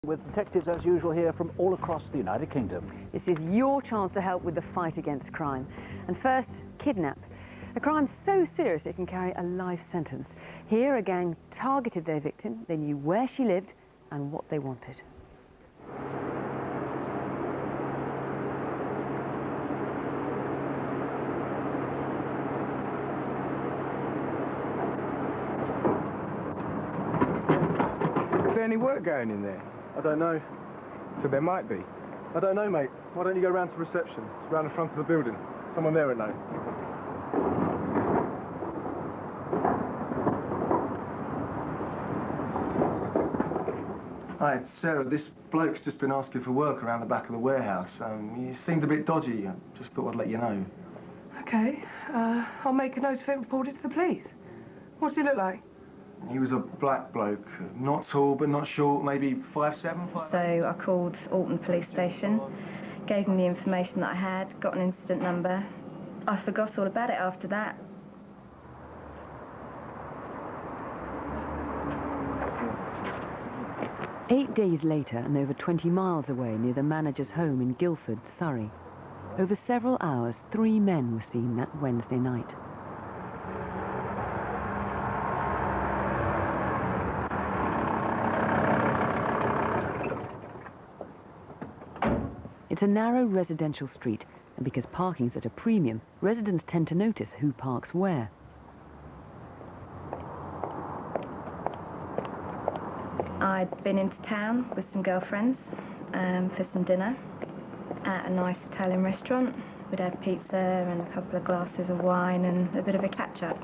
With detectives, as usual, here from all across the United Kingdom. This is your chance to help with the fight against crime. And first, kidnap. A crime so serious it can carry a life sentence. Here, a gang targeted their victim. They knew where she lived and what they wanted. Is there any work going in there? I don't know. So there might be. I don't know, mate. Why don't you go round to reception? It's round the front of the building. Someone there would know. Hi, it's Sarah. This bloke's just been asking for work around the back of the warehouse. He seemed a bit dodgy. I just thought I'd let you know. OK. I'll make a note of it and report it to the police. What does he look like? He was a black bloke. Not tall, but not short. Maybe 5'7", 5'8". So I called Alton Police Station, gave them the information that I had, got an incident number. I forgot all about it after that. Eight days later, and over 20 miles away near the manager's home in Guildford, Surrey. Over several hours, 3 men were seen that Wednesday night. It's a narrow residential street, and because parking's at a premium, residents tend to notice who parks where. I'd been into town with some girlfriends for some dinner at a nice Italian restaurant. We'd had pizza and a couple of glasses of wine and a bit of a catch-up.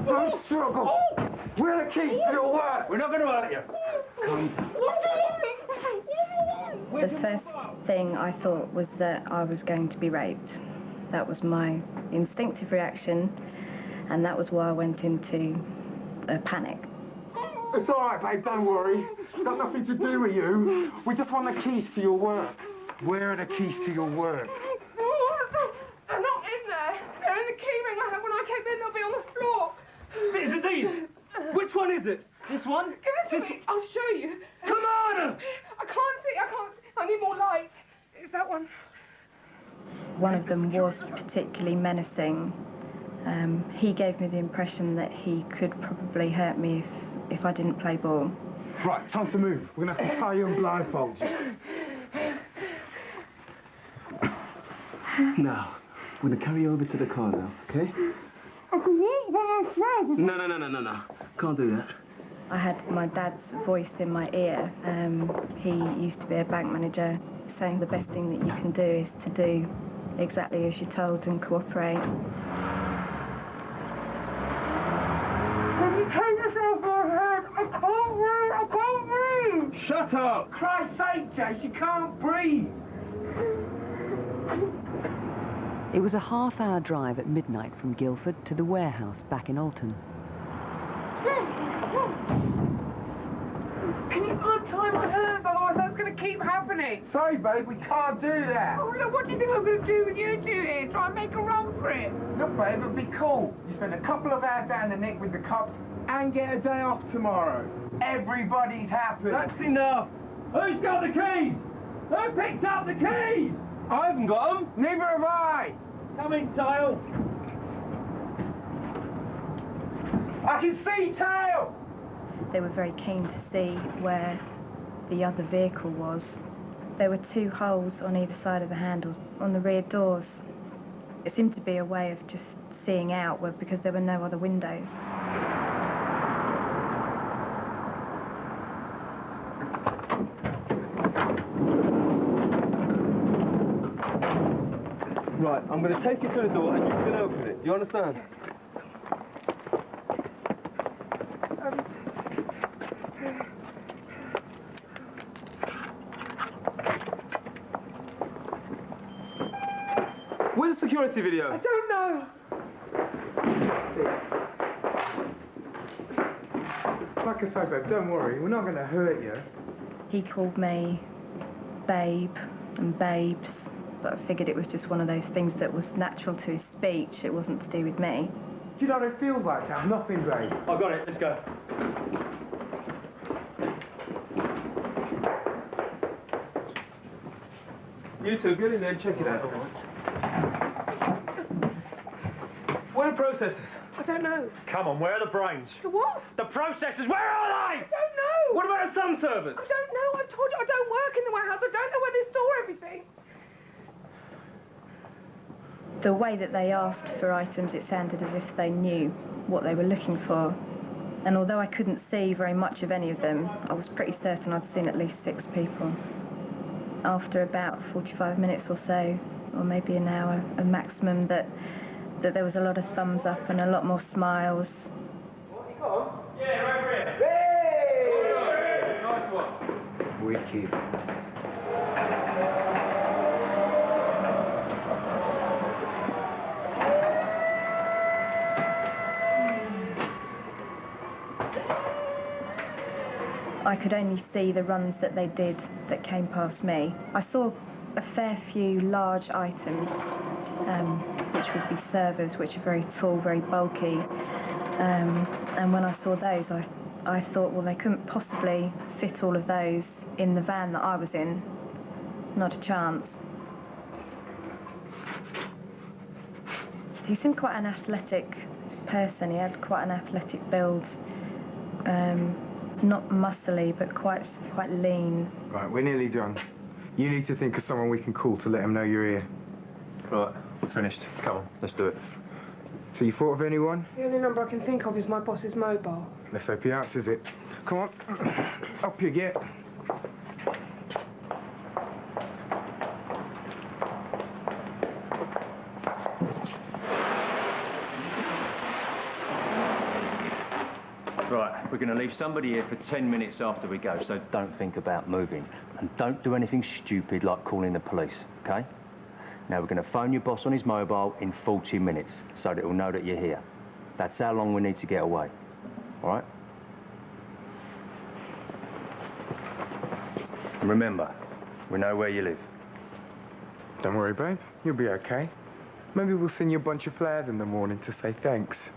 Don't struggle! Where are the keys to your work? We're not going to hurt you. The first thing I thought was that I was going to be raped. That was my instinctive reaction, and that was why I went into a panic. It's all right, babe, don't worry. It's got nothing to do with you. We just want the keys to your work. Where are the keys to your work? They're not in there. They're in the key ring I had when I came in. They'll be on the floor. Is it these? Which one is it? This one? Give it to me. I'll show you. Come on! I can't see. I need more light. Is that one? One of them was particularly menacing. He gave me the impression that he could probably hurt me if I didn't play ball. Right, time to move. We're going to have to tie you and blindfold you. Now, I'm going to carry you over to the car now, OK? I can walk by myself. No. Can't do that. I had my dad's voice in my ear. He used to be a bank manager, saying the best thing that you can do is to do exactly as you're told and cooperate. Can you take yourself my head? I can't breathe. Shut up! Christ's sake, Jace, you can't breathe. It was a half-hour drive at midnight from Guildford to the warehouse back in Alton. Can you untie my hands? Otherwise that's going to keep happening. Sorry, babe, we can't do that. Oh, look, what do you think I'm going to do when you two here? Try and make a run for it? Look, babe, it'd be cool. You spend a couple of hours down the neck with the cops and get a day off tomorrow. Everybody's happy. That's enough! Who's got the keys? Who picked up the keys? I haven't got them. Neither have I. Come in, Tail. I can see tail. They were very keen to see where the other vehicle was. There were 2 holes on either side of the handles, on the rear doors. It seemed to be a way of just seeing out because there were no other windows. Right, I'm going to take you to the door and you can open it. Do you understand? Where's the security video? I don't know. Like I say, babe, don't worry. We're not going to hurt you. He called me babe and babes, but I figured it was just one of those things that was natural to his speech. It wasn't to do with me. Do you know what it feels like to have nothing, babe? I got it, let's go. You two, get in there and check it out. Where are the processors? I don't know. Come on, where are the brains? The what? The processors, where are they? I don't know. What about the sun servers? I don't know. I told you I don't work in the warehouse. I don't know where they store everything. The way that they asked for items, it sounded as if they knew what they were looking for. And although I couldn't see very much of any of them, I was pretty certain I'd seen at least 6 people. After about 45 minutes or so, or maybe an hour, a maximum, that there was a lot of thumbs up and a lot more smiles. Yeah, right over here. Hey! Nice one. Wicked. I could only see the runs that they did that came past me. I saw a fair few large items, which would be servers, which are very tall, very bulky. And when I saw those, I thought, well, they couldn't possibly fit all of those in the van that I was in. Not a chance. He seemed quite an athletic person. He had quite an athletic build. Not muscly, but quite lean. Right, we're nearly done. You need to think of someone we can call to let him know you're here. Right, finished. Come on, let's do it. So you thought of anyone? The only number I can think of is my boss's mobile. Let's hope he answers it. Come on, up you get. Right, we're going to leave somebody here for 10 minutes after we go, so don't think about moving. And don't do anything stupid like calling the police, OK? Now, we're going to phone your boss on his mobile in 40 minutes so that he'll know that you're here. That's how long we need to get away, all right? And remember, we know where you live. Don't worry, babe. You'll be okay. Maybe we'll send you a bunch of flowers in the morning to say thanks.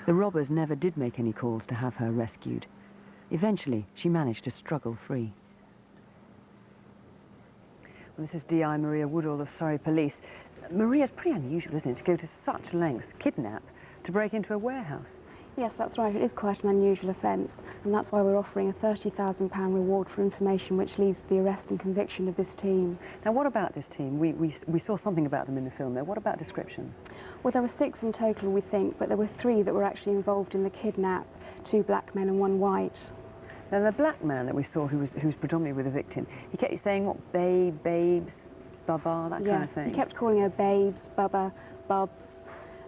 The robbers never did make any calls to have her rescued. Eventually, she managed to struggle free. Well, this is D.I. Maria Woodall of Surrey Police. Maria's pretty unusual, isn't it, to go to such lengths, kidnap, to break into a warehouse? Yes, that's right. It is quite an unusual offence, and that's why we're offering a £30,000 reward for information which leads to the arrest and conviction of this team. Now, what about this team? We saw something about them in the film there. What about descriptions? Well, there were 6 in total, we think, but there were 3 that were actually involved in the kidnap, 2 black men and 1 white. Now, the black man that we saw, who was predominantly with the victim, he kept saying, what, babes, baba, that kind of thing? Yes, he kept calling her babes, bubba, bubs,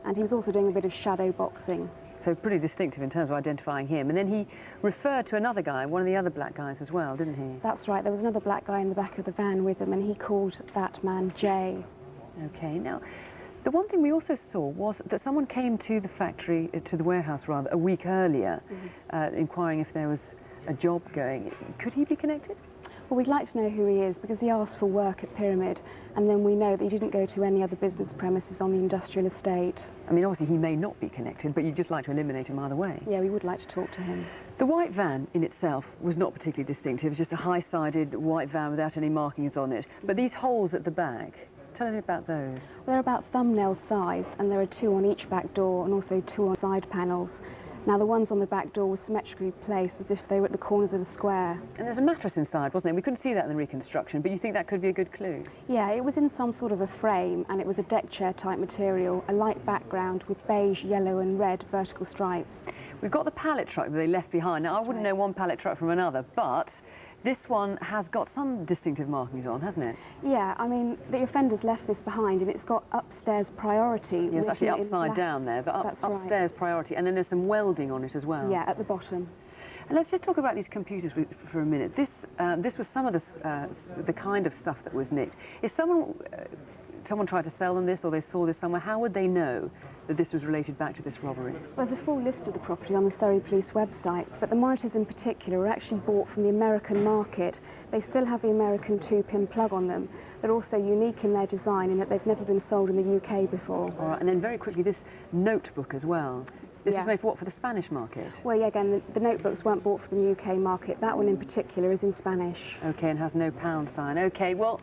and he was also doing a bit of shadow boxing. So pretty distinctive in terms of identifying him. And then he referred to another guy, one of the other black guys as well, didn't he? That's right. There was another black guy in the back of the van with him, and he called that man Jay. OK, now, the one thing we also saw was that someone came to the factory, to the warehouse rather, a week earlier, inquiring if there was a job going. Could he be connected? Well, we'd like to know who he is because he asked for work at Pyramid, and then we know that he didn't go to any other business premises on the industrial estate. I mean, obviously he may not be connected, but you'd just like to eliminate him either way. Yeah, we would like to talk to him. The white van in itself was not particularly distinctive. It was just a high-sided white van without any markings on it. But these holes at the back, tell us about those. They're about thumbnail sized, and there are 2 on each back door and also 2 on side panels. Now, the ones on the back door were symmetrically placed as if they were at the corners of a square. And there's a mattress inside, wasn't there? We couldn't see that in the reconstruction, but you think that could be a good clue? Yeah, it was in some sort of a frame, and it was a deck chair type material, a light background with beige, yellow and red vertical stripes. We've got the pallet truck that they left behind. Now, I wouldn't know one pallet truck from another, but this one has got some distinctive markings on, hasn't it? Yeah, I mean, the offenders left this behind, and it's got upstairs priority. Yeah, it's actually upside down there, but upstairs priority, and then there's some welding on it as well. Yeah, at the bottom. And let's just talk about these computers for a minute. This was some of the kind of stuff that was nicked. Is someone someone tried to sell them this or they saw this somewhere, how would they know that this was related back to this robbery? Well, there's a full list of the property on the Surrey Police website, but the monitors in particular were actually bought from the American market. They still have the American 2-pin plug on them. They're also unique in their design in that they've never been sold in the UK before. All right, and then very quickly, this notebook as well. This is made for what, for the Spanish market? Well, yeah, again, the notebooks weren't bought for the UK market. That one in particular is in Spanish. OK, and has no pound sign. OK, well,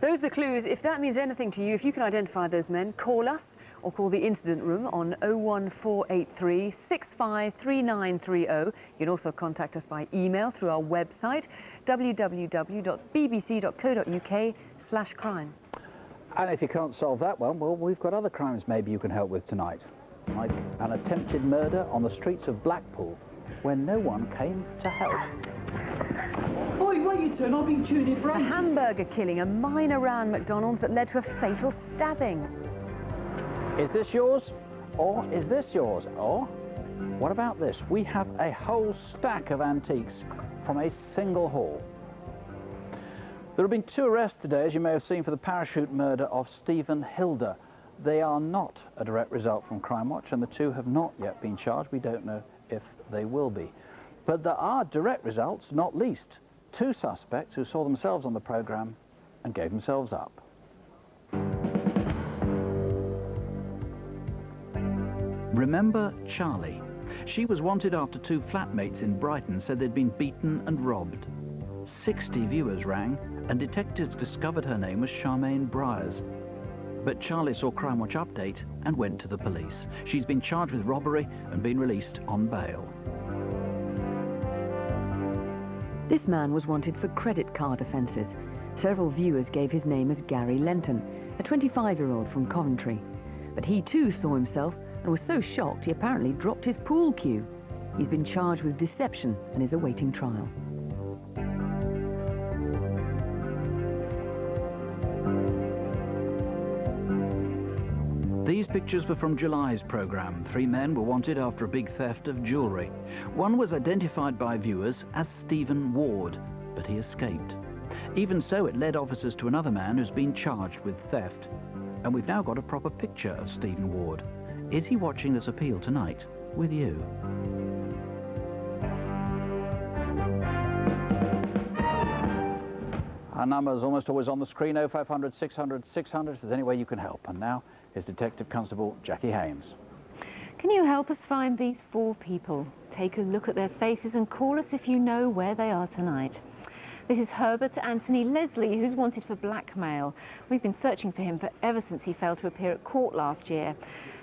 those are the clues. If that means anything to you, if you can identify those men, call us or call the incident room on 01483 653930. You can also contact us by email through our website, www.bbc.co.uk/crime. And if you can't solve that one, well, we've got other crimes maybe you can help with tonight, like an attempted murder on the streets of Blackpool, where no one came to help. Oi, wait your turn, I've been tuning in for ages. A hamburger killing, a mine around McDonald's that led to a fatal stabbing. Is this yours? Or is this yours? Or what about this? We have a whole stack of antiques from a single haul. There have been 2 arrests today, as you may have seen, for the parachute murder of Stephen Hilder. They are not a direct result from Crimewatch, and the 2 have not yet been charged. We don't know if they will be. But there are direct results, not least 2 suspects who saw themselves on the programme and gave themselves up. Remember Charlie? She was wanted after 2 flatmates in Brighton said they'd been beaten and robbed. 60 viewers rang, and detectives discovered her name was Charmaine Briers. But Charlie saw Crimewatch Update and went to the police. She's been charged with robbery and been released on bail. This man was wanted for credit card offences. Several viewers gave his name as Gary Lenton, a 25-year-old from Coventry. But he too saw himself and was so shocked he apparently dropped his pool cue. He's been charged with deception and is awaiting trial. These pictures were from July's programme. 3 men were wanted after a big theft of jewellery. One was identified by viewers as Stephen Ward, but he escaped. Even so, it led officers to another man who's been charged with theft. And we've now got a proper picture of Stephen Ward. Is he watching this appeal tonight with you? Our number is almost always on the screen, 0500 600 600, if there's any way you can help. And now is Detective Constable Jackie Haynes. Can you help us find these 4 people? Take a look at their faces and call us if you know where they are tonight. This is Herbert Anthony Leslie, who's wanted for blackmail. We've been searching for him ever since he failed to appear at court last year.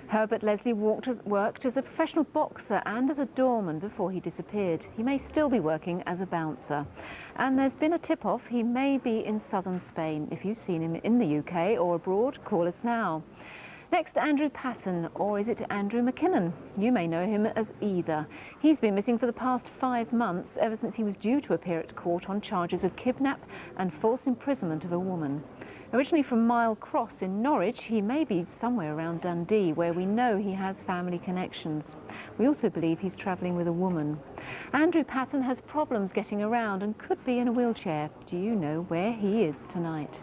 Herbert Leslie worked as a professional boxer and as a doorman before he disappeared. He may still be working as a bouncer. And there's been a tip-off he may be in southern Spain. If you've seen him in the UK or abroad, call us now. Next, Andrew Patton, or is it Andrew McKinnon? You may know him as either. He's been missing for the past 5 months, ever since he was due to appear at court on charges of kidnap and false imprisonment of a woman. Originally from Mile Cross in Norwich, he may be somewhere around Dundee, where we know he has family connections. We also believe he's travelling with a woman. Andrew Patton has problems getting around and could be in a wheelchair. Do you know where he is tonight?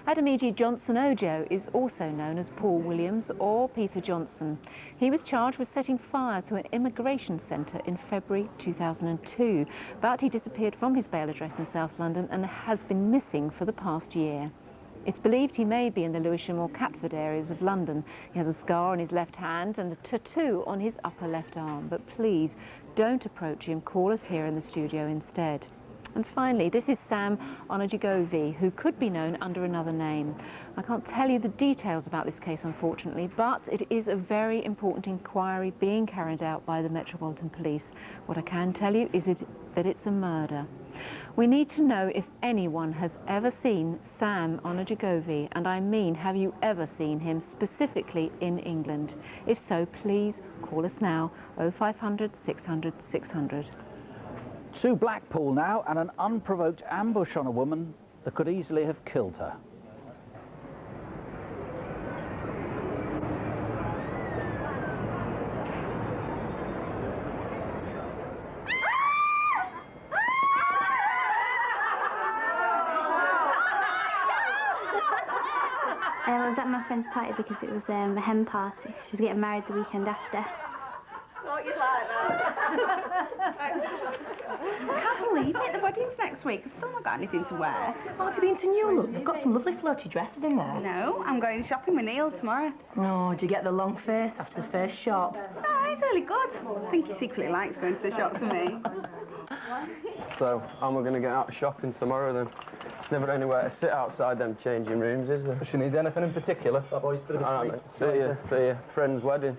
Ademiji Johnson Ojo is also known as Paul Williams or Peter Johnson. He was charged with setting fire to an immigration centre in February 2002, but he disappeared from his bail address in South London and has been missing for the past year. It's believed he may be in the Lewisham or Catford areas of London. He has a scar on his left hand and a tattoo on his upper left arm, but please don't approach him. Call us here in the studio instead. And finally, this is Sam Onajigovi, who could be known under another name. I can't tell you the details about this case, unfortunately, but it is a very important inquiry being carried out by the Metropolitan Police. What I can tell you is that it's a murder. We need to know if anyone has ever seen Sam Onajigovi, and I mean, have you ever seen him specifically in England? If so, please call us now, 0500 600 600. To Blackpool now, and an unprovoked ambush on a woman that could easily have killed her. I was at my friend's party because it was a hen party. She was getting married the weekend after. Thought you'd like that. I can't believe it. The wedding's next week. I've still not got anything to wear. Well, have you been to New Look? They've got some lovely floaty dresses in there. No, I'm going shopping with Neil tomorrow. Oh, do you get the long face after the first shop? No, he's really good. I think he secretly likes going to the shops with me. So, how am I going to get out shopping tomorrow then? There's never anywhere to sit outside them changing rooms, is there? Does she need anything in particular? That boy's a bit of a squeeze. See you. Friend's wedding.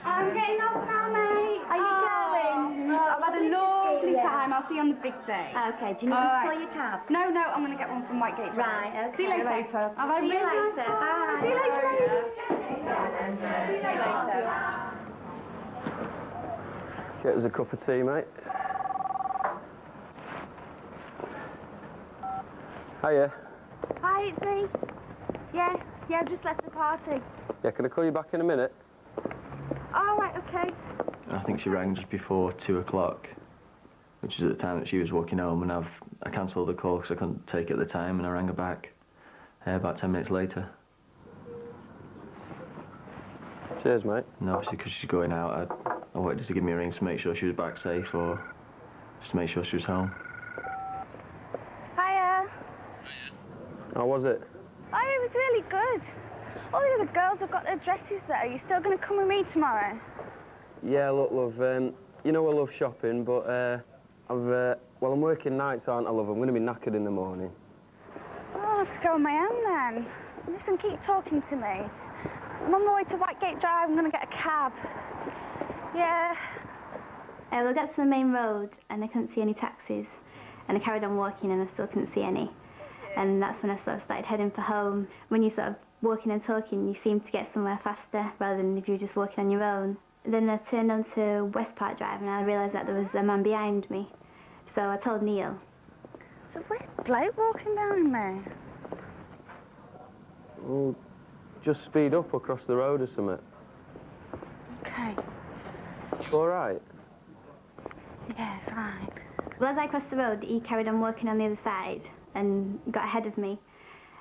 I'm getting off now, mate. Are you going? I've had a lovely time. I'll see you on the big day. Okay, do you need me to call your cab? No, I'm going to get one from Whitegate Drive. Right, okay. See you later. Have a See you really later. Bye. See you later. See you later. Get us a cup of tea, mate. Hiya. Hi, it's me. Yeah, I've just left the party. Yeah, can I call you back in a minute? All right, okay. I think she rang just before 2 o'clock, which is at the time that she was walking home, and I cancelled the call because I couldn't take it at the time, and I rang her back about 10 minutes later. Cheers, mate. And obviously, because she's going out, I wanted her to give me a ring to make sure she was back safe, or just to make sure she was home. Hiya. How was it? Oh, it was really good. All the other girls have got their dresses there. Are you still going to come with me tomorrow? Yeah, look, love, you know I love shopping, but well, I'm working nights, aren't I, love? I'm going to be knackered in the morning. Oh, I'll have to go on my own then. Listen, keep talking to me. I'm on my way to Whitegate Drive. I'm going to get a cab. Yeah. We got to the main road and I couldn't see any taxis. And I carried on walking and I still couldn't see any. And that's when I sort of started heading for home. When you sort of walking and talking, you seem to get somewhere faster rather than if you were just walking on your own. Then I turned onto West Park Drive and I realised that there was a man behind me. So I told Neil. There's a weird bloke walking behind me. Well, just speed up across the road or something. Okay. All right? Yeah, fine. Well, as I crossed the road, he carried on walking on the other side and got ahead of me.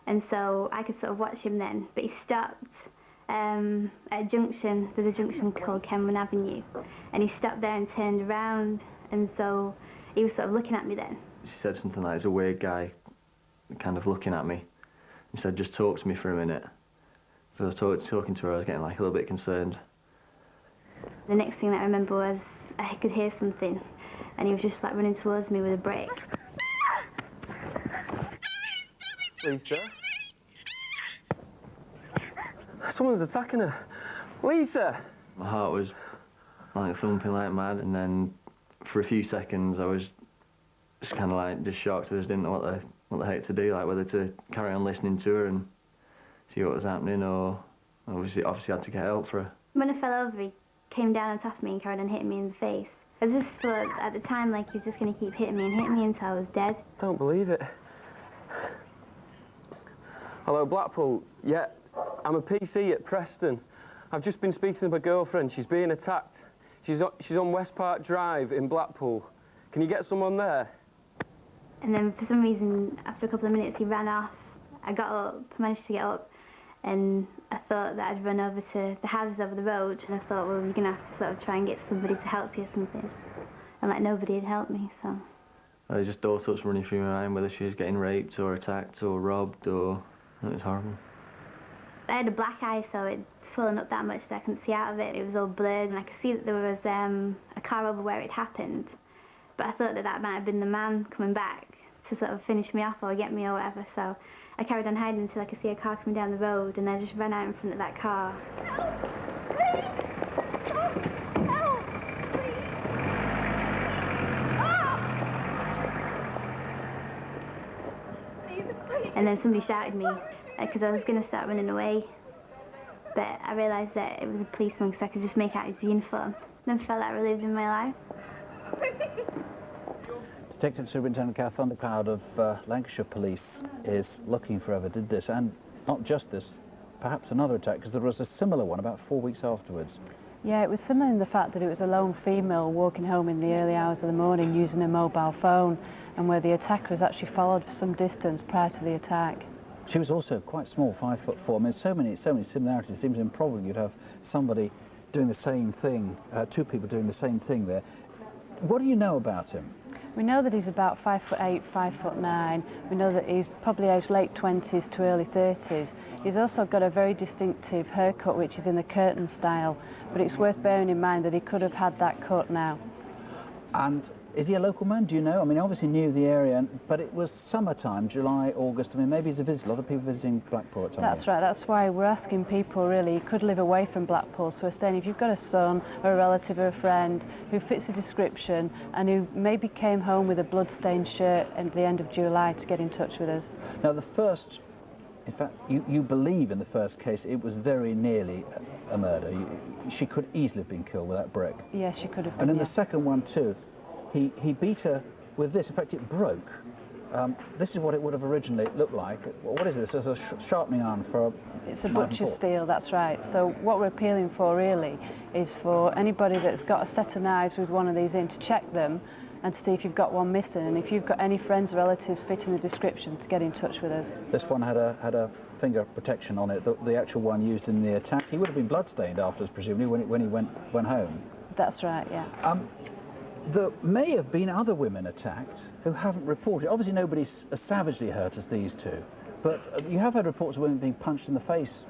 And so I could sort of watch him then, but he stopped at a junction. There's a junction called Cameron Avenue, and he stopped there and turned around, and so he was sort of looking at me then. She said something like, "There's a weird guy kind of looking at me." She said, "Just talk to me for a minute." So I was talking to her, I was getting like a little bit concerned. The next thing that I remember was I could hear something, and he was just like running towards me with a brick. Lisa? Someone's attacking her. Lisa! My heart was like thumping like mad, and then for a few seconds I was just kind of like just shocked. I just didn't know what the heck to do, like whether to carry on listening to her and see what was happening, or obviously had to get help for her. When I fell over, he came down on top of me and carried on hitting me in the face. I just thought at the time like he was just going to keep hitting me until I was dead. Don't believe it. Hello, Blackpool. Yeah, I'm a PC at Preston. I've just been speaking to my girlfriend. She's being attacked. She's on West Park Drive in Blackpool. Can you get someone there? And then for some reason, after a couple of minutes, he ran off. I got up, managed to get up, and I thought that I'd run over to the houses over the road, and I thought, well, you're going to have to sort of try and get somebody to help you or something. And like nobody had helped me, so. There's just all sorts running through my mind, whether she was getting raped or attacked or robbed, or it was horrible. I had a black eye, so it swollen up that much that I couldn't see out of it. It was all blurred, and I could see that there was a car over where it happened. But I thought that might have been the man coming back to sort of finish me off or get me or whatever, so I carried on hiding until I could see a car coming down the road, and I just ran out in front of that car. And then somebody shouted me because I was going to start running away, but I realised that it was a policeman because I could just make out his uniform. Then felt like relieved in my life. Detective Superintendent Kath Thundercloud of Lancashire Police is looking for whoever did this, and not just this, perhaps another attack, because there was a similar one about 4 weeks afterwards. Yeah, it was similar in the fact that it was a lone female walking home in the early hours of the morning using a mobile phone, and where the attacker was actually followed for some distance prior to the attack. She was also quite small, 5'4". I mean, so many similarities. It seems improbable you'd have somebody doing the same thing, two people doing the same thing there. What do you know about him? We know that he's about 5'8", 5'9". We know that he's probably aged late 20s to early 30s. He's also got a very distinctive haircut, which is in the curtain style, but it's worth bearing in mind that he could have had that cut now. And is he a local man, do you know? I mean, he obviously knew the area, but it was summertime, July, August. I mean, maybe he's a visitor. A lot of people visiting Blackpool at times. That's right. That's why we're asking people, really. He could live away from Blackpool. So we're saying if you've got a son or a relative or a friend who fits the description and who maybe came home with a blood-stained shirt at the end of July, to get in touch with us. Now, the first, in fact, you believe in the first case it was very nearly a murder. She could easily have been killed with that brick. Yeah, she could have been, and in the second one, too, he beat her with this. In fact, it broke. This is what it would have originally looked like. What is this? It's a sharpening iron for a... It's a butcher's steel, that's right. So what we're appealing for, really, is for anybody that's got a set of knives with one of these in to check them and to see if you've got one missing, and if you've got any friends or relatives fitting the description, to get in touch with us. This one had a finger protection on it, the actual one used in the attack. He would have been bloodstained afterwards, presumably, when he went home. That's right, yeah. There may have been other women attacked who haven't reported. Obviously, nobody's as savagely hurt as these two, but you have had reports of women being punched in the face,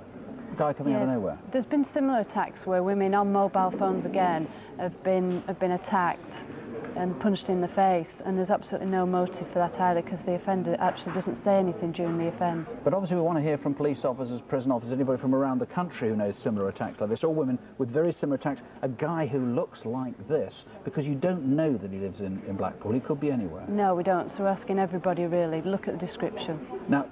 guy coming out of nowhere. There's been similar attacks where women on mobile phones, again, have been attacked and punched in the face, and there's absolutely no motive for that either, because the offender actually doesn't say anything during the offence. But obviously we want to hear from police officers, prison officers, anybody from around the country who knows similar attacks like this, or women with very similar attacks. A guy who looks like this, because you don't know that he lives in Blackpool. He could be anywhere. No, we don't. So we're asking everybody, really, look at the description. Now,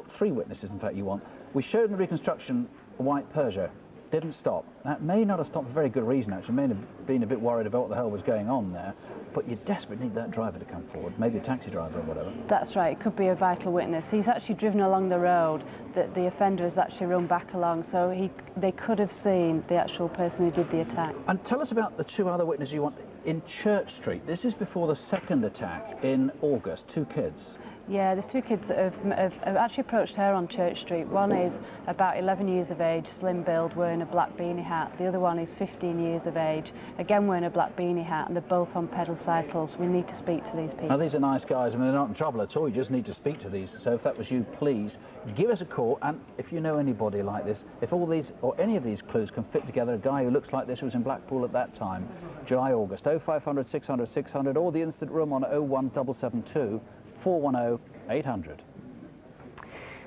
three witnesses, in fact, you want. We showed in the reconstruction a white Peugeot. Didn't stop. That may not have stopped for very good reason, actually. May have been a bit worried about what the hell was going on there, but you desperately need that driver to come forward, maybe a taxi driver or whatever. That's right, it could be a vital witness. He's actually driven along the road that the offender has actually run back along, so they could have seen the actual person who did the attack. And tell us about the two other witnesses you want in Church Street. This is before the second attack in August, two kids. Yeah, there's two kids that have actually approached her on Church Street. One is about 11 years of age, slim build, wearing a black beanie hat. The other one is 15 years of age, again wearing a black beanie hat, and they're both on pedal cycles. We need to speak to these people. Now, these are nice guys. I mean, they're not in trouble at all. You just need to speak to these. So if that was you, please give us a call. And if you know anybody like this, if all these or any of these clues can fit together, a guy who looks like this who was in Blackpool at that time, July, August, 0500 600 600, or the incident room on 01772 410 800.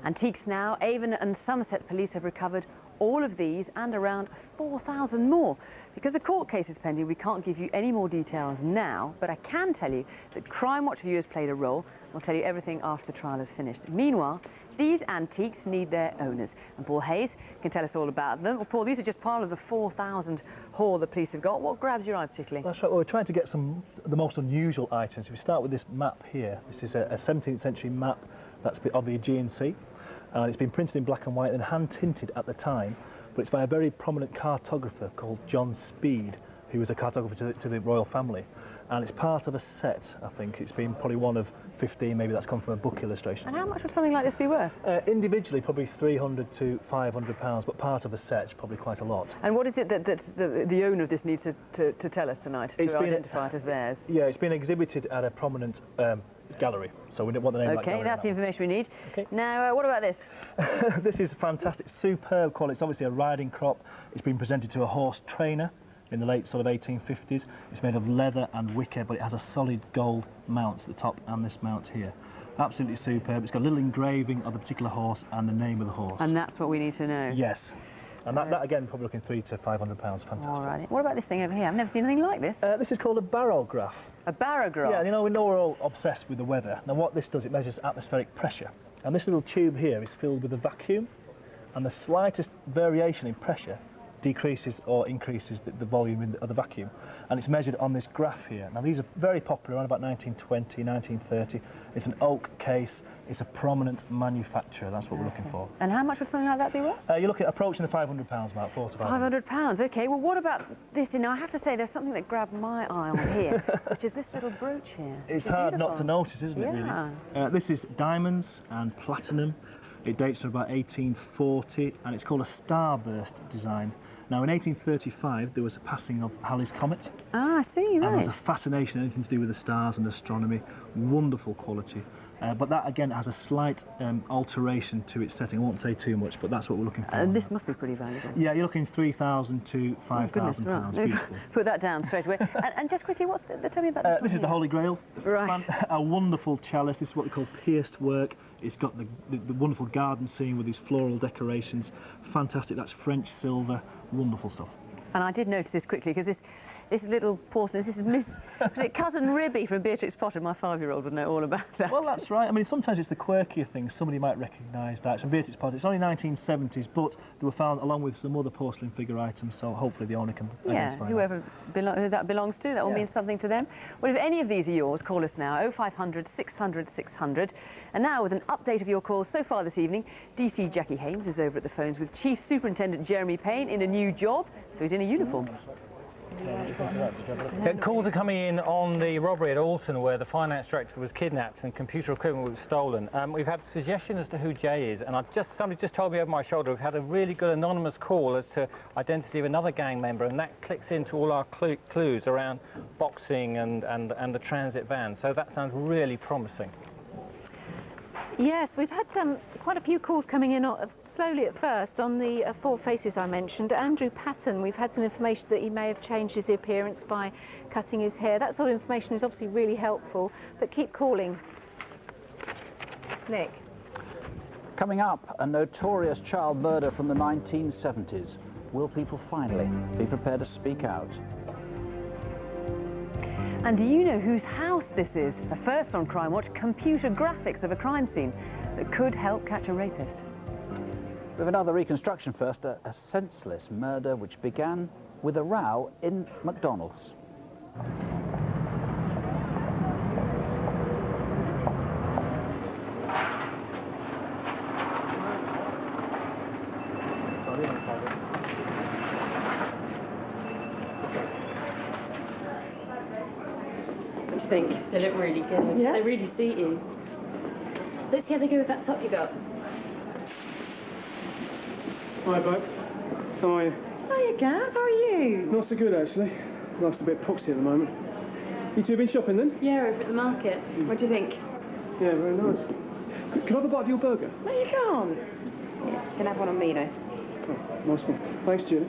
Antiques now. Avon and Somerset police have recovered all of these and around 4,000 more. Because the court case is pending, we can't give you any more details now, but I can tell you that Crimewatch viewers played a role. We'll tell you everything after the trial is finished. Meanwhile, these antiques need their owners, and Paul Hayes can tell us all about them. Well, Paul, these are just part of the 4,000 haul the police have got. What grabs your eye particularly? That's right. Well, we're trying to get some of the most unusual items. If we start with this map here, this is a 17th century map that's of the Aegean Sea, and it's been printed in black and white and hand tinted at the time, but it's by a very prominent cartographer called John Speed, who was a cartographer to the royal family. And it's part of a set, I think. It's been probably one of 15, maybe that's come from a book illustration. And how much would something like this be worth? Individually, probably £300 to £500, but part of a set, probably quite a lot. And what is it that the owner of this needs to tell us tonight, to identify it as theirs? Yeah, it's been exhibited at a prominent gallery, so we don't want the name of that gallery. Okay, that's now. the information we need. Okay. Now, what about this? This is fantastic, superb quality. It's obviously a riding crop. It's been presented to a horse trainer in the late sort of 1850s. It's made of leather and wicker, but it has a solid gold mount at the top and this mount here. Absolutely superb. It's got a little engraving of the particular horse and the name of the horse. And that's what we need to know. Yes. And that again, probably looking £300 to £500. Fantastic. All right. What about this thing over here? I've never seen anything like this. This is called a barograph. A barograph? Yeah, we know we're all obsessed with the weather. Now what this does, it measures atmospheric pressure. And this little tube here is filled with a vacuum, and the slightest variation in pressure decreases or increases the volume of the vacuum, and it's measured on this graph here. Now these are very popular around about 1920, 1930. It's an oak case. It's a prominent manufacturer. That's what we're looking for. And how much would something like that be worth? You're looking at approaching the £500 mark, £400 to £500. £500. Okay. Well, what about this? Now I have to say, there's something that grabbed my eye on here, which is this little brooch here. It's hard not to notice, isn't it? Yeah. Really. This is diamonds and platinum. It dates from about 1840, and it's called a starburst design. Now, in 1835, there was a passing of Halley's Comet. Ah, I see, right. And there's a fascination, anything to do with the stars and astronomy. Wonderful quality. But that, again, has a slight alteration to its setting. I won't say too much, but that's what we're looking for. And this must be pretty valuable. Yeah, you're looking £3,000 to £5,000. Right. Beautiful. Put that down straight away. and just quickly, what's tell me about this? This is the Holy Grail. Right. A wonderful chalice. This is what they call pierced work. It's got the wonderful garden scene with these floral decorations. Fantastic. That's French silver. Wonderful stuff. And I did notice this quickly because this little porcelain, this is was it Cousin Ribby from Beatrix Potter? My 5-year-old would know all about that. Well, that's right. I mean, sometimes it's the quirkier things somebody might recognise that. It's from Beatrix Potter. It's only 1970s, but they were found along with some other porcelain figure items, so hopefully the owner can identify whoever who that belongs to, that will mean something to them. Well, if any of these are yours, call us now, 0500 600 600. And now, with an update of your calls so far this evening, DC Jackie Hames is over at the phones with Chief Superintendent Jeremy Payne in a new job, so he's in a uniform. Calls are coming in on the robbery at Alton where the finance director was kidnapped and computer equipment was stolen. We've had a suggestion as to who Jay is, and somebody just told me over my shoulder we've had a really good anonymous call as to identity of another gang member, and that clicks into all our clues around boxing and the transit van. So that sounds really promising. Yes, we've had quite a few calls coming in slowly at first on the 4 faces I mentioned. Andrew Patton, we've had some information that he may have changed his appearance by cutting his hair. That sort of information is obviously really helpful, but keep calling. Nick. Coming up, a notorious child murder from the 1970s. Will people finally be prepared to speak out? And do you know whose house this is? A first on Crimewatch, computer graphics of a crime scene that could help catch a rapist. We have another reconstruction first, a senseless murder which began with a row in McDonald's. What do you think? They look really good. Yeah. They really suit you. Let's see how they go with that top you got. Hi, Bob. How are you? Hiya, Gav. How are you? Not so good, actually. Life's a bit poxy at the moment. You two been shopping, then? Yeah, over at the market. What do you think? Yeah, very nice. Can I have a bite of your burger? No, you can't. Yeah, you can have one on me, though. Oh, nice one. Thanks, Julie.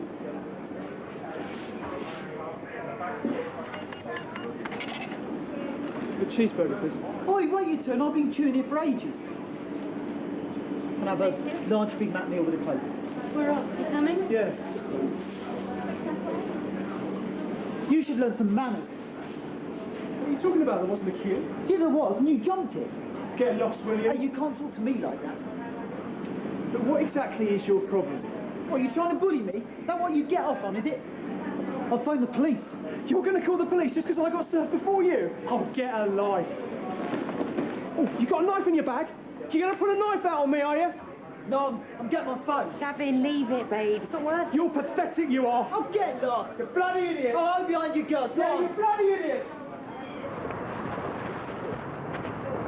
A cheeseburger, please. Oi, wait your turn. I've been chewing here for ages. Can I have a large Big Mac meal with a Coke? We're off. You coming? Yeah. You should learn some manners. What are you talking about? There wasn't a queue. Yeah, there was, and you jumped it. Get lost, will you? Hey, you can't talk to me like that. But what exactly is your problem? What, are you trying to bully me? That what you get off on, is it? I'll phone the police. You're going to call the police just because I got served before you? Oh, get a life. Oh, you got a knife in your bag? You're going to put a knife out on me, are you? No, I'm getting my phone. Gavin, leave it, babe. It's not worth it. You're pathetic, you are. I'll get lost. You bloody idiots. Oh, I'm behind you girls. Go on. You bloody idiots.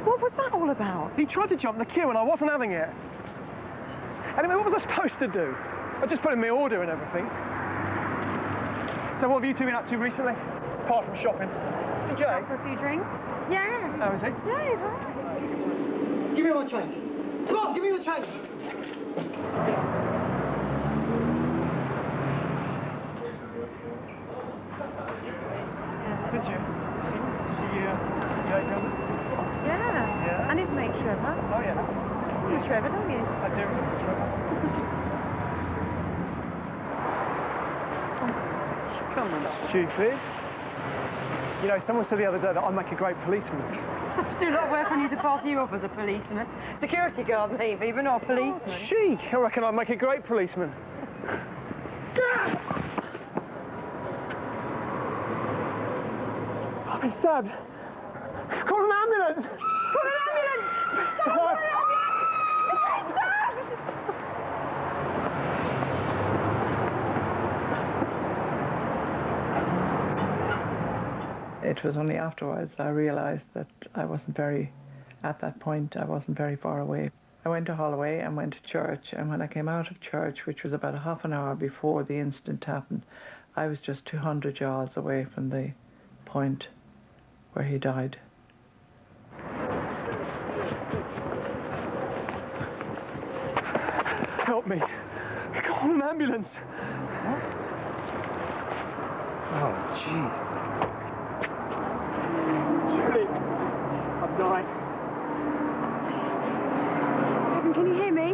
What was that all about? He tried to jump the queue and I wasn't having it. Anyway, what was I supposed to do? I just put in my order and everything. So what have you two been up to recently? Apart from shopping. See Jay? Out for a few drinks? Yeah. How is he? Yeah, he's all right. Give me my change. Come on, give me the change. Did you? Yeah. And his mate Trevor. Oh, yeah. You Trevor, don't you? I do. Come on. Stupid. You know, someone said the other day that I make a great policeman. I should do a lot of work on you to pass you off as a policeman. Security guard, maybe, but not a policeman. Oh, chic. I reckon I'd make a great policeman. I've been stabbed. Call an ambulance! Call an ambulance! Someone call an ambulance! You've been stabbed! It was only afterwards I realised that I wasn't very, at that point, I wasn't very far away. I went to Holloway and went to church, and when I came out of church, which was about a half an hour before the incident happened, I was just 200 yards away from the point where he died. Help me. Call an ambulance. What? Oh, jeez. Julie, I'm dying. Gavin, can you hear me?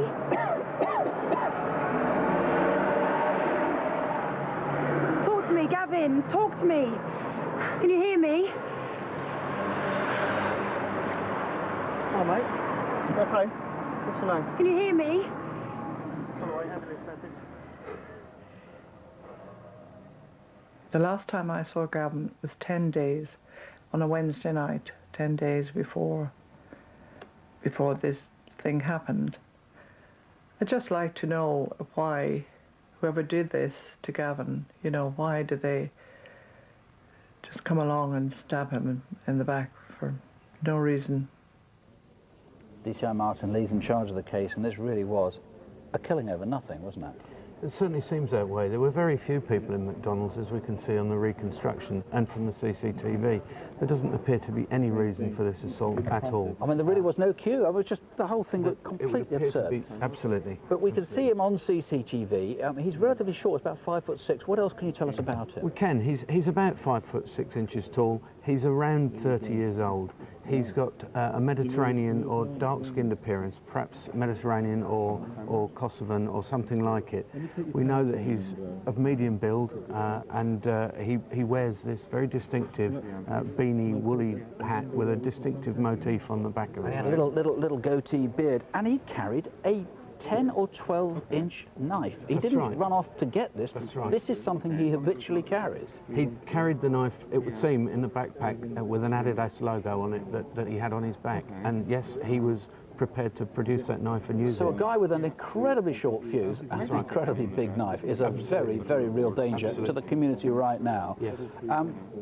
Talk to me, Gavin. Talk to me. Can you hear me? Oh, mate. Okay. What's your name? Can you hear me? The last time I saw Gavin was 10 days, on a Wednesday night, 10 days before this thing happened. I'd just like to know why whoever did this to Gavin, you know, why did they just come along and stab him in the back for no reason? DCI Martin Lee's in charge of the case, and this really was a killing over nothing, wasn't it? It certainly seems that way. There were very few people in McDonald's, as we can see on the reconstruction and from the CCTV. There doesn't appear to be any reason for this assault at all. I mean, there really was no queue. I was just, the whole thing looked completely absurd. Absolutely. But we could see him on CCTV. He's relatively short, about 5'6". What else can you tell us about him? We can. He's about 5'6" tall. He's around 30 years old. He's got a Mediterranean or dark-skinned appearance, perhaps Mediterranean or Kosovan or something like it. We know that he's of medium build and he wears this very distinctive beanie woolly hat with a distinctive motif on the back of it. He had a little goatee beard, and he carried a 10 or 12-inch knife. He didn't run off to get this. That's right. This is something he habitually carries. He carried the knife, it would seem, in the backpack with an Adidas logo on it that he had on his back. And yes, he was prepared to produce that knife and use it. So a guy with an incredibly short fuse and an incredibly big knife is a very, very real danger to the community right now. Yes.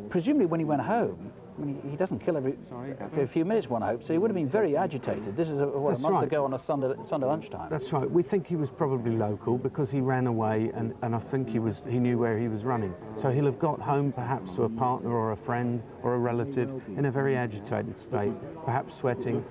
Presumably when he went home, I mean, he doesn't kill every few minutes, one hopes, so he would have been very agitated. This is a month ago on a Sunday lunchtime. That's right. We think he was probably local because he ran away, and I think he knew where he was running. So he'll have got home perhaps to a partner or a friend or a relative in a very agitated state, perhaps sweating,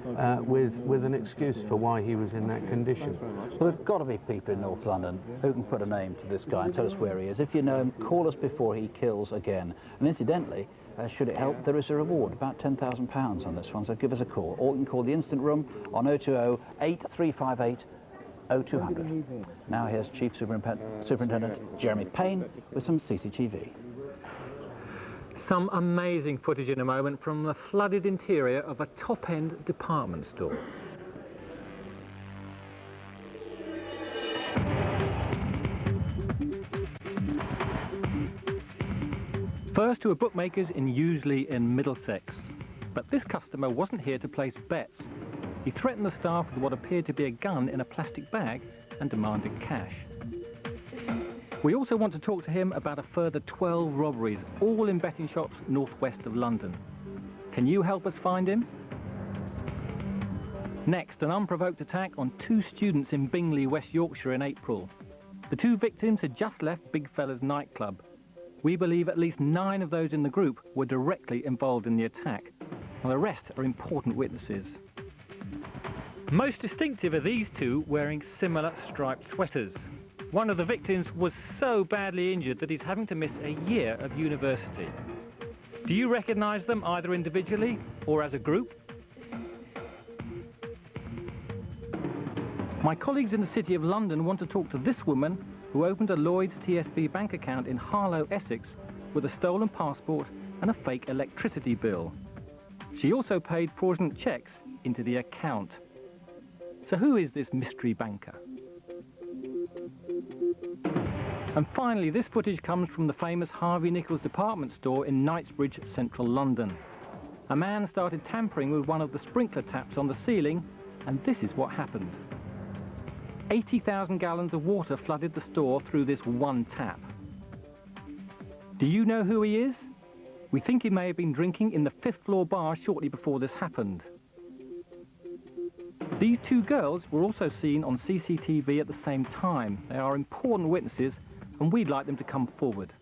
with an excuse for why he was in that condition. Well, there've got to be people in North London who can put a name to this guy and tell us where he is. If you know him, call us before he kills again. And incidentally, should it help, there is a reward, about £10,000 on this one, so give us a call. Or you can call the Instant Room on 020 8358 0200. Now here's Chief Superintendent Jeremy Payne with some CCTV. Some amazing footage in a moment from the flooded interior of a top-end department store. First to a bookmaker's in Useley in Middlesex. But this customer wasn't here to place bets. He threatened the staff with what appeared to be a gun in a plastic bag and demanded cash. We also want to talk to him about a further 12 robberies, all in betting shops northwest of London. Can you help us find him? Next, an unprovoked attack on 2 students in Bingley, West Yorkshire in April. The 2 victims had just left Big Fella's nightclub. We believe at least 9 of those in the group were directly involved in the attack, and the rest are important witnesses. Most distinctive are these 2 wearing similar striped sweaters. One of the victims was so badly injured that he's having to miss a year of university. Do you recognise them either individually or as a group? My colleagues in the City of London want to talk to this woman who opened a Lloyds TSB bank account in Harlow, Essex, with a stolen passport and a fake electricity bill. She also paid fraudulent cheques into the account. So who is this mystery banker? And finally, this footage comes from the famous Harvey Nichols department store in Knightsbridge, central London. A man started tampering with one of the sprinkler taps on the ceiling, and this is what happened. 80,000 gallons of water flooded the store through this one tap. Do you know who he is? We think he may have been drinking in the 5th floor bar shortly before this happened. These two girls were also seen on CCTV at the same time. They are important witnesses, and we'd like them to come forward.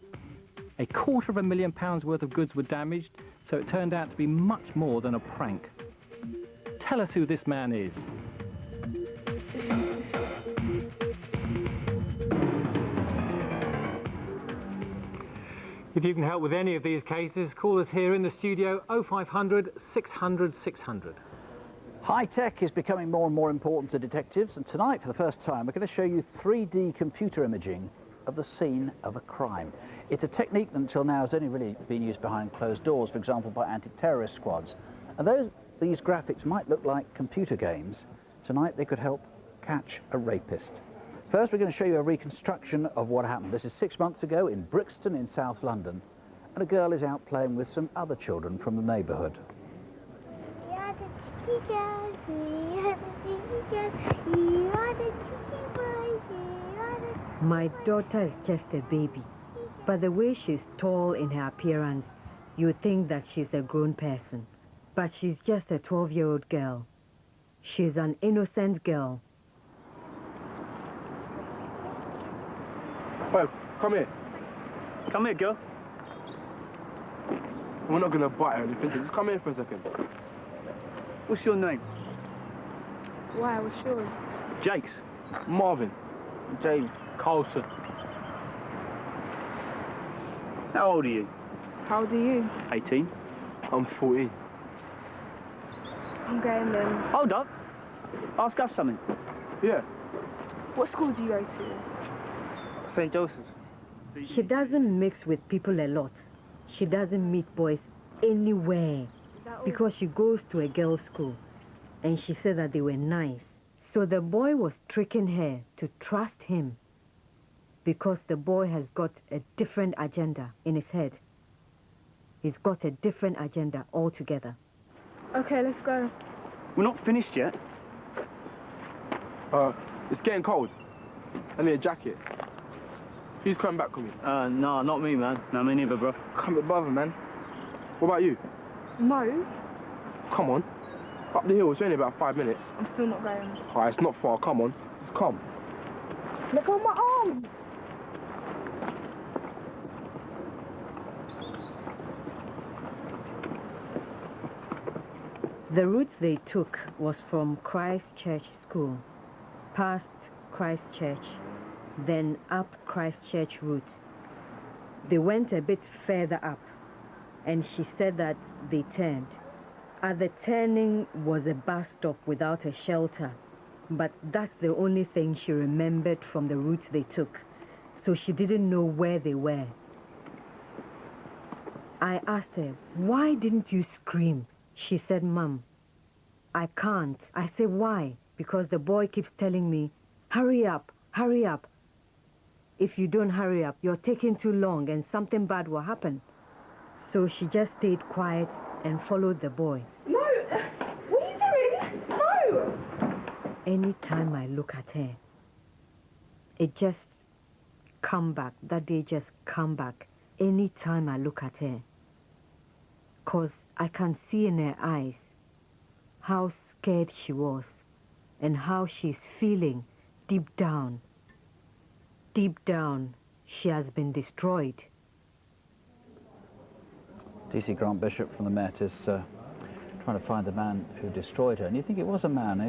£250,000 worth of goods were damaged, so it turned out to be much more than a prank. Tell us who this man is. If you can help with any of these cases, call us here in the studio 0500 600 600. High tech is becoming more and more important to detectives, and tonight, for the first time, we're going to show you 3D computer imaging of the scene of a crime. It's a technique that until now has only really been used behind closed doors, for example, by anti-terrorist squads. And though these graphics might look like computer games, tonight they could help catch a rapist. First, we're going to show you a reconstruction of what happened. This is 6 months ago in Brixton in South London, and a girl is out playing with some other children from the neighbourhood. My daughter is just a baby, but the way she's tall in her appearance, you think that she's a grown person. But she's just a 12-year-old girl. She's an innocent girl. Wait, come here. Come here, girl. We're not gonna bite or anything. Just come here for a second. What's your name? Why? What's yours? Jake's. Marvin. James. Carlson. How old are you? How old are you? 18. I'm 14. I'm going then. Hold up. Ask us something. Yeah. What school do you go to? St. Joseph's. She doesn't mix with people a lot. She doesn't meet boys anywhere because she goes to a girls' school, and she said that they were nice. So the boy was tricking her to trust him because the boy has got a different agenda in his head. He's got a different agenda altogether. Okay, let's go. We're not finished yet. It's getting cold. I need a jacket. Who's coming back with me? No, not me, man. No, me neither, bro. Come with brother, man. What about you? No. Come on. Up the hill, it's only about 5 minutes. I'm still not going. Alright, it's not far, come on. Just come. Look on my arm. The route they took was from Christchurch School, past Christchurch, then up Christchurch route. They went a bit further up, and she said that they turned. At the turning was a bus stop without a shelter, but that's the only thing she remembered from the route they took, so she didn't know where they were. I asked her, "Why didn't you scream?" She said, "Mum, I can't." I said, "Why?" "Because the boy keeps telling me, hurry up, hurry up. If you don't hurry up, you're taking too long and something bad will happen." So she just stayed quiet and followed the boy. No! What are you doing? No! Anytime I look at her, it just come back. That day just come back. Anytime I look at her. 'Cause I can see in her eyes how scared she was and how she's feeling deep down. Deep down, she has been destroyed. DC Grant Bishop from the Met is trying to find the man who destroyed her. And you think it was a man.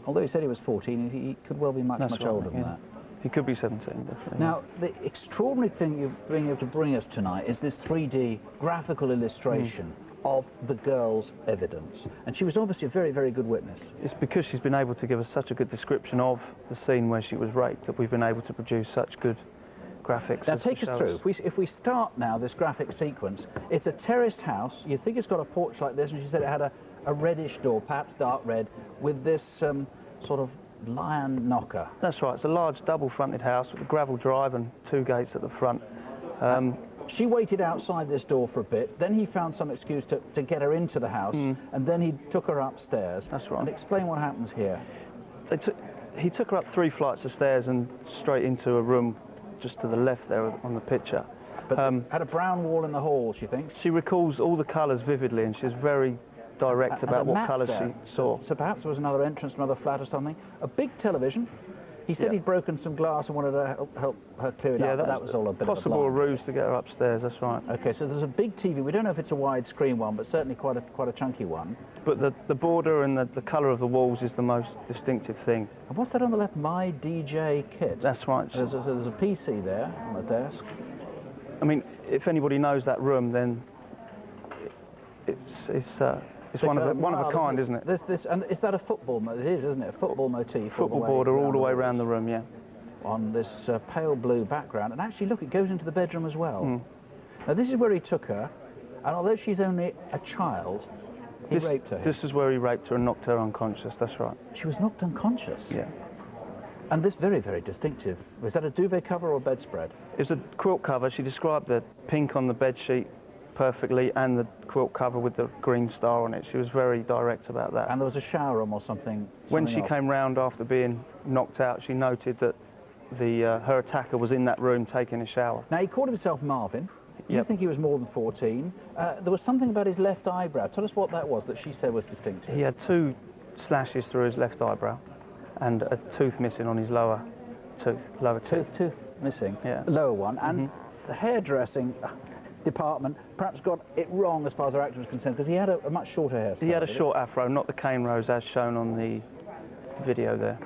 Although he said he was 14, he could well be much older than that. He could be 17, definitely. Now, the extraordinary thing you're being able to bring us tonight is this 3D graphical illustration of the girl's evidence. And she was obviously a very, very good witness. It's because she's been able to give us such a good description of the scene where she was raped that we've been able to produce such good graphics. Now, take us through. If we start now this graphic sequence, it's a terraced house. You think it's got a porch like this, and she said it had a reddish door, perhaps dark red, with this sort of lion knocker. That's right. It's a large double-fronted house with a gravel drive and 2 gates at the front. She waited outside this door for a bit, then he found some excuse to get her into the house, and then he took her upstairs. That's right. And explain what happens here. He took her up 3 flights of stairs and straight into a room just to the left there on the picture. But had a brown wall in the hall, she thinks? She recalls all the colours vividly, and she's very, direct about and the what map colours there. she saw. So perhaps there was another entrance to another flat or something. A big television. He said he'd broken some glass and wanted to help her clear it up, but that was all a bit possible of a blind. ruse to get her upstairs, that's right. OK, so there's a big TV. We don't know if it's a widescreen one, but certainly quite a chunky one. But the border and the colour of the walls is the most distinctive thing. And what's that on the left? My DJ Kit. That's right. There's a PC there on the desk. I mean, if anybody knows that room, then it's one of a kind, isn't it? And is that a football? It is, isn't it? A football motif. Football border all the way around the room, yeah. On this pale blue background, and actually, look, it goes into the bedroom as well. Now, this is where he took her, and although she's only a child, he raped her. This is where he raped her and knocked her unconscious. That's right. She was knocked unconscious. Yeah. And this very, very distinctive. Was that a duvet cover or a bedspread? It was a quilt cover. She described the pink on the bed sheet perfectly, and the quilt cover with the green star on it. She was very direct about that. And there was a shower room or something. When she came round after being knocked out, she noted that her attacker was in that room taking a shower. Now, he called himself Marvin. You think he was more than 14. There was something about his left eyebrow. Tell us what that was that she said was distinctive. He had 2 slashes through his left eyebrow and a tooth missing on his lower tooth. Tooth missing? Yeah. Lower one. And the hairdressing department perhaps got it wrong as far as our actor was concerned, because he had a much shorter hairstyle. He had a short afro, not the cane rose as shown on the video there.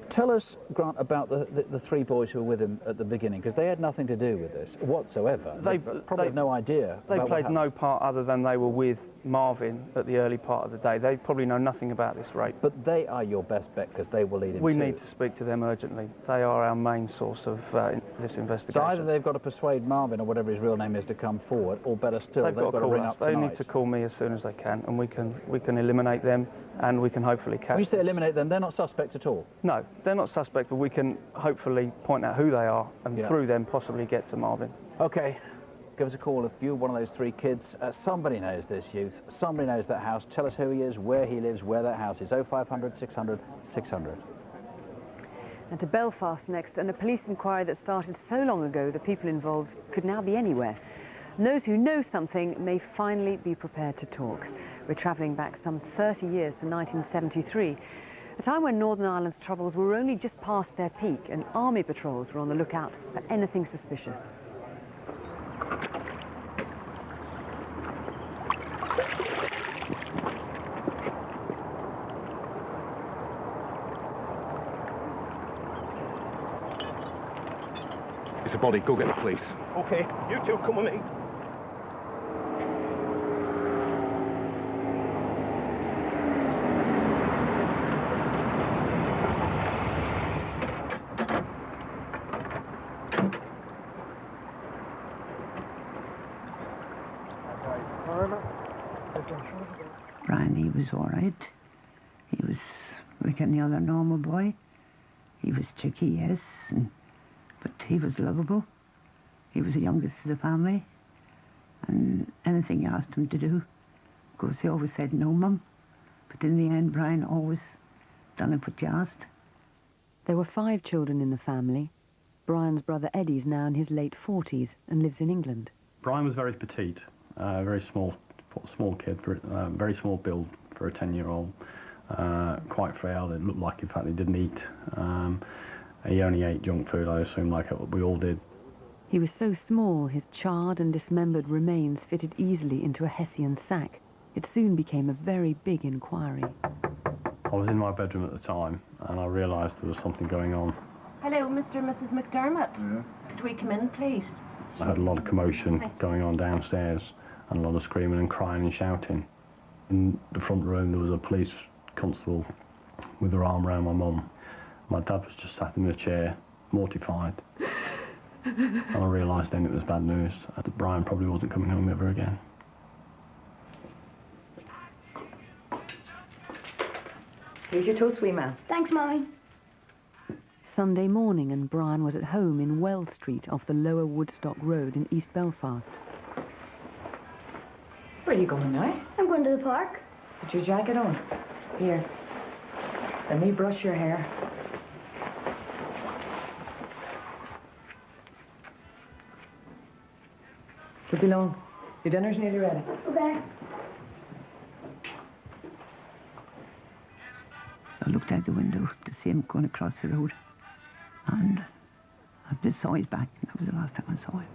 Tell us, Grant, about the 3 boys who were with him at the beginning, because they had nothing to do with this whatsoever. They probably had no idea. They played no part other than they were with Marvin at the early part of the day. They probably know nothing about this rape. But they are your best bet, because they will lead him We too. need to speak to them urgently. They are our main source of this investigation. So either they've got to persuade Marvin, or whatever his real name is, to come forward, or better still, they've got to call ring us. up tonight. They need to call me as soon as they can, and we can eliminate them, and we can hopefully catch When you say eliminate them, they're not suspects at all? No, they're not suspect, but we can hopefully point out who they are, and through them possibly get to Marvin. OK, give us a call if you're one of those 3 kids. Somebody knows this youth, somebody knows that house. Tell us who he is, where he lives, where that house is. 0500 600 600. And to Belfast next, and a police inquiry that started so long ago the people involved could now be anywhere. And those who know something may finally be prepared to talk. We're travelling back some 30 years to 1973, a time when Northern Ireland's troubles were only just past their peak, and army patrols were on the lookout for anything suspicious. It's a body. Go get the police. OK, you 2 come with me. Brian, he was all right. He was like any other normal boy. He was tricky, yes, but he was lovable. He was the youngest of the family, and anything you asked him to do, of course, he always said no, Mum. But in the end, Brian always done it what you asked. There were 5 children in the family. Brian's brother Eddie's now in his late 40s and lives in England. Brian was very petite, very small kid, very small build for a 10-year-old, quite frail. It looked like, in fact, he didn't eat. He only ate junk food, I assume, like we all did. He was so small, his charred and dismembered remains fitted easily into a Hessian sack. It soon became a very big inquiry. I was in my bedroom at the time, and I realised there was something going on. Hello, Mr. and Mrs. McDermott. Yeah. Could we come in, please? I had a lot of commotion going on downstairs, and a lot of screaming and crying and shouting. In the front room, there was a police constable with her arm around my mum. My dad was just sat in a chair, mortified. And I realised then it was bad news, that Brian probably wasn't coming home ever again. Here's your toast, wee man. Thanks, Mummy. Sunday morning, and Brian was at home in Wells Street off the Lower Woodstock Road in East Belfast. Where are you going now? I'm going to the park. Put your jacket on. Here. Let me brush your hair. Could be long. Your dinner's nearly ready. Okay. I looked out the window to see him going across the road, and I just saw his back. That was the last time I saw him.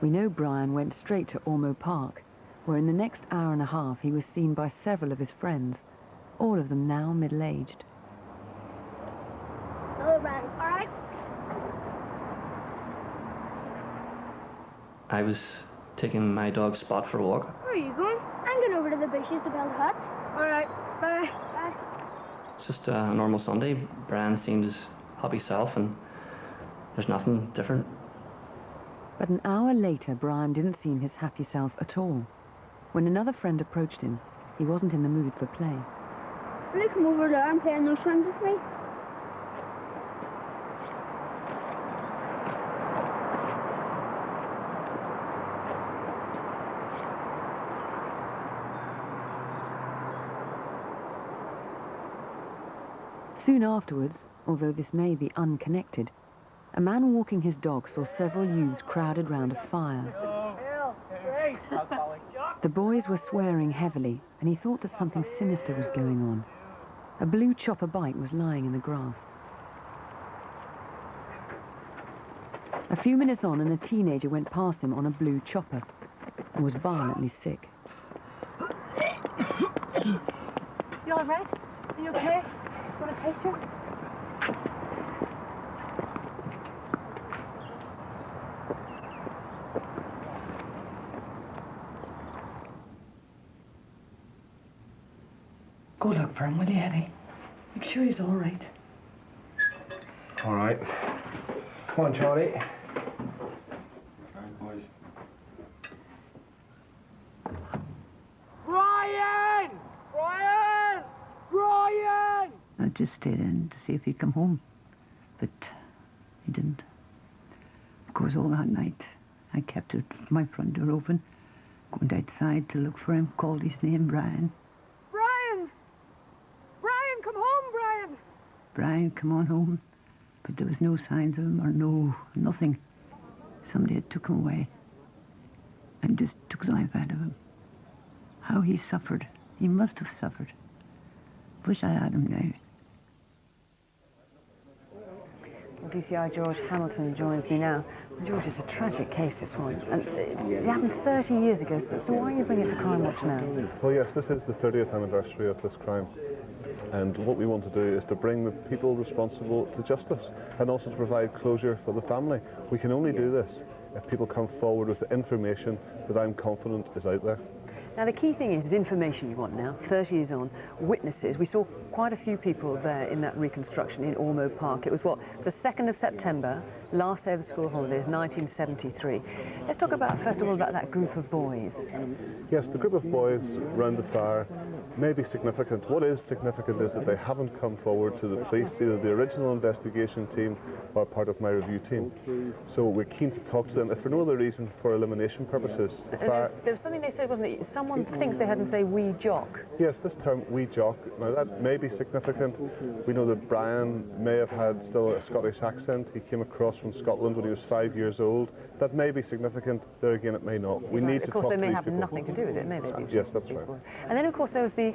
We know Brian went straight to Ormeau Park, where in the next hour and a half he was seen by several of his friends, all of them now middle-aged. Hello, Brian. All right? I was taking my dog Spot for a walk. Where are you going? I'm going over to the bushes to build a hut. All right. Bye. Bye. It's just a normal Sunday. Brian seemed his happy self, and there's nothing different. But an hour later, Brian didn't seem his happy self at all. When another friend approached him, he wasn't in the mood for play. Will you come over there and play in those swings with me? Soon afterwards, although this may be unconnected, a man walking his dog saw several youths crowded round a fire. The boys were swearing heavily, and he thought that something sinister was going on. A blue chopper bike was lying in the grass. A few minutes on, and a teenager went past him on a blue chopper and was violently sick. You all right? Are you okay? Want a taster? Go look for him, will you, Eddie? Make sure he's all right. All right. Come on, Charlie. Okay, boys. Brian! Brian! Brian! I just stayed in to see if he'd come home, but he didn't. Of course, all that night, I kept my front door open, went outside to look for him, called his name, Brian. Brian! Brian, come home, Brian! Brian, come on home. But there was no signs of him, or nothing. Somebody had took him away and just took the life out of him. How he suffered. He must have suffered. Wish I had him now. DCI George Hamilton joins me now. George, it's a tragic case, this one. And it happened 30 years ago, so why are you bringing it to Crimewatch now? Well, yes, this is the 30th anniversary of this crime. And what we want to do is to bring the people responsible to justice and also to provide closure for the family. We can only do this if people come forward with the information that I'm confident is out there. Now, the key thing is information you want now, 30 years on, witnesses. We saw quite a few people there in that reconstruction in Ormeau Park. It was what? It was the 2nd of September, last day of the school holidays, 1973. Let's talk about, first of all, about that group of boys. Yes, the group of boys round the fire may be significant. What is significant is that they haven't come forward to the police, either the original investigation team or part of my review team. So we're keen to talk to them, if for no other reason, for elimination purposes. There was something they said, wasn't it? Someone thinks they heard them say "we jock." Yes, this term "we jock." Now that may be significant. We know that Brian may have had still a Scottish accent. He came across from Scotland when he was 5 years old. That may be significant. There again, it may not. We need to talk to these people. Of course, they may have nothing to do with it, may they? Yes, that's right. And then, of course, there was the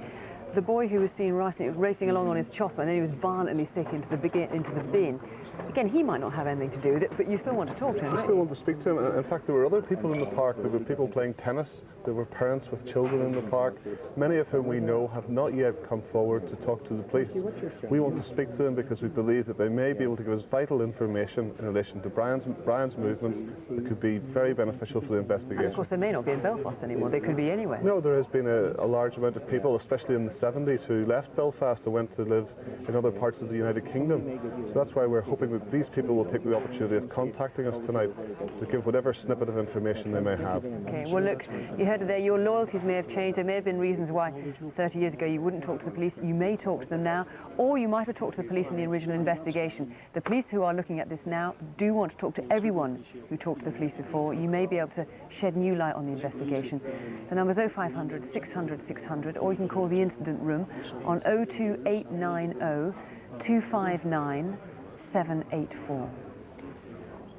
boy who was seen racing along on his chopper, and then he was violently sick into the bin. Again, he might not have anything to do with it, but you still want to talk to him, You still want to speak to him. In fact, there were other people in the park. There were people playing tennis. There were parents with children in the park, many of whom we know have not yet come forward to talk to the police. We want to speak to them because we believe that they may be able to give us vital information in relation to Brian's movements that could be very beneficial for the investigation. And of course, they may not be in Belfast anymore. They could be anywhere. No, there has been a large amount of people, especially in the 70s, who left Belfast and went to live in other parts of the United Kingdom. So that's why we're hoping that these people will take the opportunity of contacting us tonight to give whatever snippet of information they may have. Okay, well look, you heard it there, your loyalties may have changed. There may have been reasons why 30 years ago you wouldn't talk to the police. You may talk to them now, or you might have talked to the police in the original investigation. The police who are looking at this now do want to talk to everyone who talked to the police before. You may be able to shed new light on the investigation. The number's 0500 600 600, or you can call the incident room on 02890 259 784.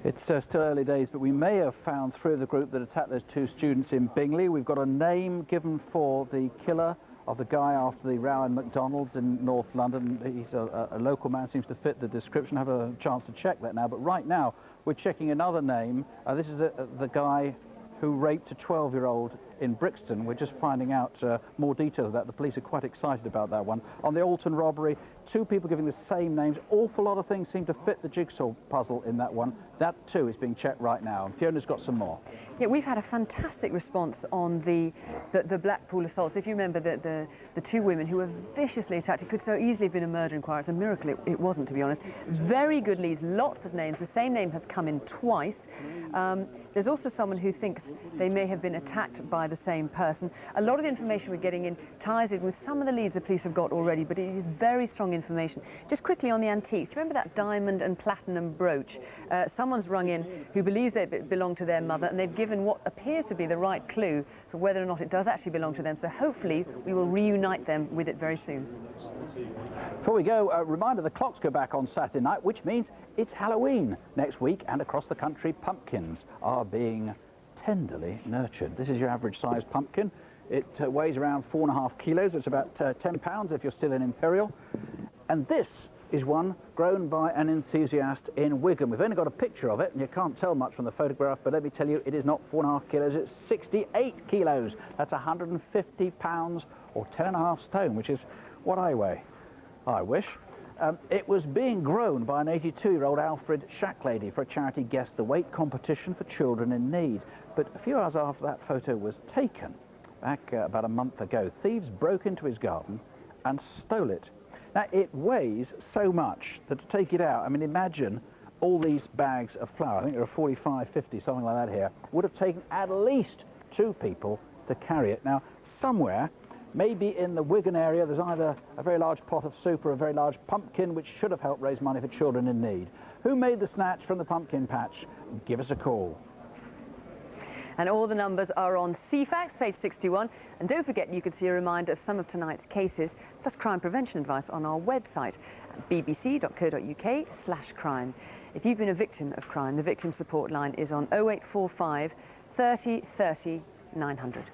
It's still early days, but we may have found 3 of the group that attacked those 2 students in Bingley. We've got a name given for the killer of the guy after the row in McDonald's in North London. He's a local man, seems to fit the description. Have a chance to check that now. But right now, we're checking another name. This is the guy who raped a 12-year-old in Brixton. We're just finding out more details of that. The police are quite excited about that one. On the Alton robbery, 2 people giving the same names. Awful lot of things seem to fit the jigsaw puzzle in that one. That too is being checked right now. And Fiona's got some more. Yeah, we've had a fantastic response on the Blackpool assaults. If you remember the 2 women who were viciously attacked, it could so easily have been a murder inquiry. It's a miracle it wasn't, to be honest. Very good leads, lots of names. The same name has come in twice. There's also someone who thinks they may have been attacked by the same person. A lot of the information we're getting in ties in with some of the leads the police have got already, but it is very strong information. Just quickly on the antiques, do you remember that diamond and platinum brooch? Someone's rung in who believes they belong to their mother, and they've given what appears to be the right clue for whether or not it does actually belong to them. So hopefully we will reunite them with it very soon. Before we go, a reminder, the clocks go back on Saturday night, which means it's Halloween next week, and across the country pumpkins are being tenderly nurtured. This is your average size pumpkin. It weighs around 4.5 kilos. It's about 10 pounds if you're still in Imperial. And this is one grown by an enthusiast in Wigan. We've only got a picture of it, and you can't tell much from the photograph, but let me tell you, it is not 4.5 kilos, it's 68 kilos. That's 150 pounds or 10.5 stone, which is what I weigh. I wish. It was being grown by an 82-year-old Alfred Shacklady for a charity Guess the Weight competition for children in need. But a few hours after that photo was taken, back about a month ago, thieves broke into his garden and stole it. Now, it weighs so much that to take it out, I mean, imagine all these bags of flour. I think there are 45, 50, something like that here. Would have taken at least 2 people to carry it. Now, somewhere, maybe in the Wigan area, there's either a very large pot of soup or a very large pumpkin, which should have helped raise money for children in need. Who made the snatch from the pumpkin patch? Give us a call. And all the numbers are on CFAX, page 61. And don't forget, you can see a reminder of some of tonight's cases, plus crime prevention advice on our website at bbc.co.uk/crime. If you've been a victim of crime, the victim support line is on 0845 30 30 900.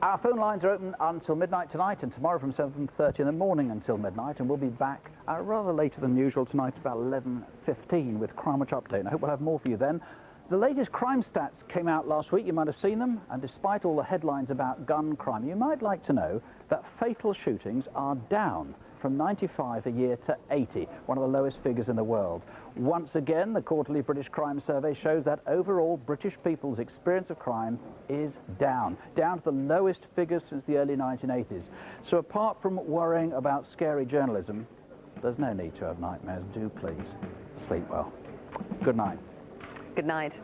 Our phone lines are open until midnight tonight, and tomorrow from 7:30 in the morning until midnight, and we'll be back rather later than usual tonight, about 11:15 with Crimewatch Update. And I hope we'll have more for you then. The latest crime stats came out last week. You might have seen them, and despite all the headlines about gun crime, you might like to know that fatal shootings are down from 95 a year to 80, one of the lowest figures in the world. Once again, the quarterly British Crime Survey shows that overall British people's experience of crime is down to the lowest figures since the early 1980s. So apart from worrying about scary journalism, there's no need to have nightmares. Do please sleep well. Good night. Good night.